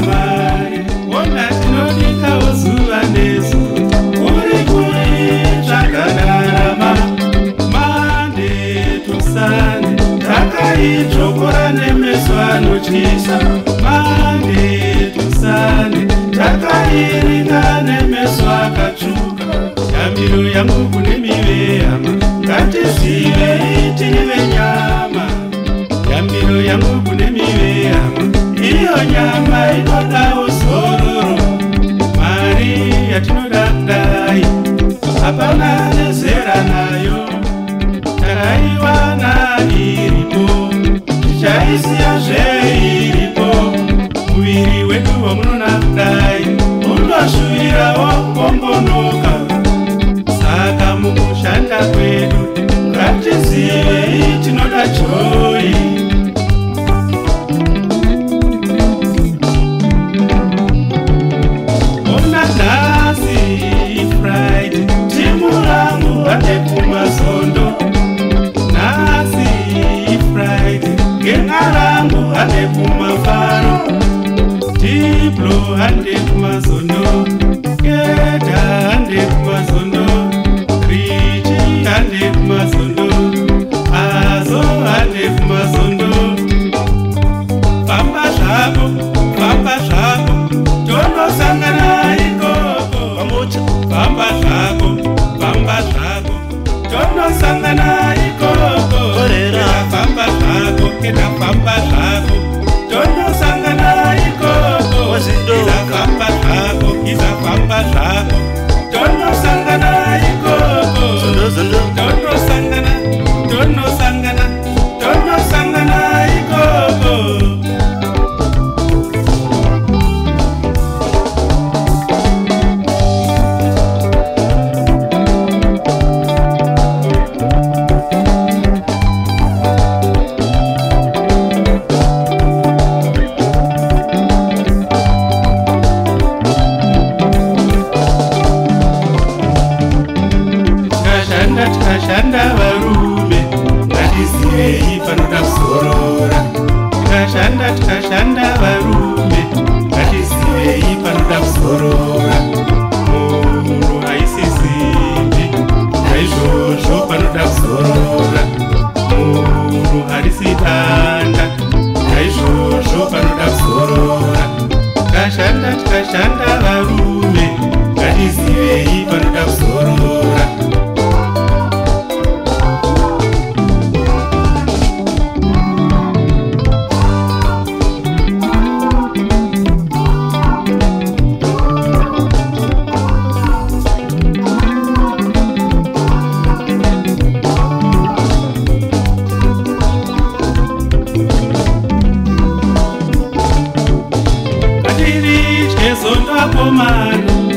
mari ona tinodikawo zuva nezuva kuri tsvakandarama mande tusane takaitsvokora nemeso anotyisa mande tusane takairinga nemeso akatsvuka yambiro yangu kune mivehama ngatizivei tiri venyama yambiro yangu kune mivehama iyo nyama inodawo zororo mari yatinoda kudai hapana nezera nayo takaiwana iripo tichaisiya zveiripo muviri wedu wamunona kudai unoshuvirawo kombonoka saka mukushanda kwedu ngatizivei tinoda joyi ona nhasi Friday timu rangu hande kumazondo nhasi Friday genga rangu hande kumafaro Diplo hande kumazondo Geda hande kumazondo Richi hande kumazondo Azo hande kumazondo Famba shako Tono sangana ikoko Pamoja Famba shako Tono sangana ikoko Orera Famba shako Keda famba shako Tono sangana ikoko Iza famba shako Tono sangana ikoko Tono sangana ikoko Tikashanda varume ngatizivei panoda kuzorora tikashanda varume ngatizivei panoda kuzorora munhu haisizimbi naizvozvo panoda kuzorora munhu harisi danda naizvozvo panoda kuzorora tikashanda varume ngatizivei panoda kuzorora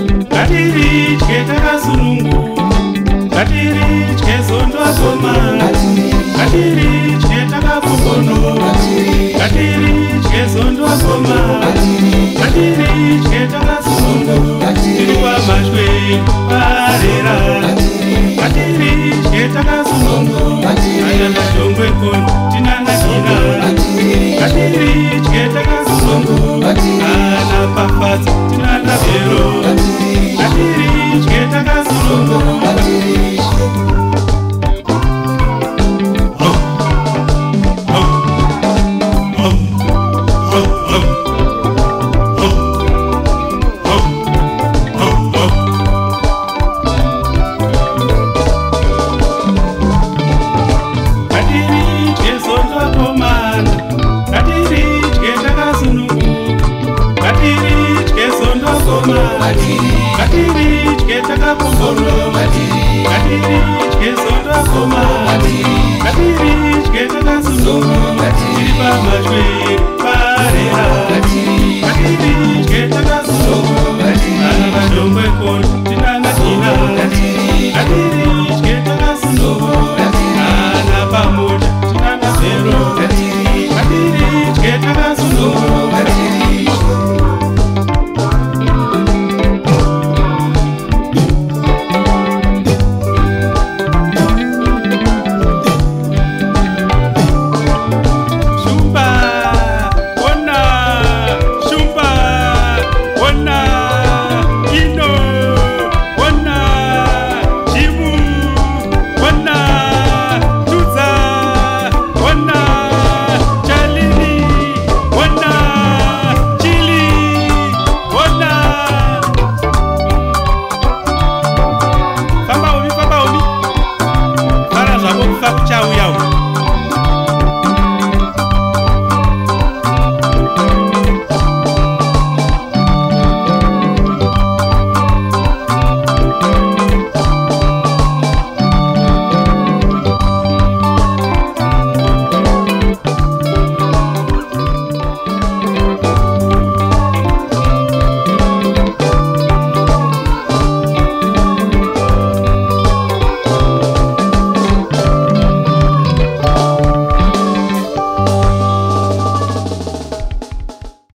Ngatiritye takasununguka ngatiritye zondo akomana ngatiritye takapombonoka ngatiritye zondo akomana ngatiritye takasununguka tiri pamashweni parera ngatiritye takasununguka anyana shongwe kono tinanakina ngatiritye takasununguka ana pafatsa tinana vero ngatiritye takasununguka ngatiritye takapombonoka ngatiritye zondo akomana ngatiritye takasununguka tiri pamashweni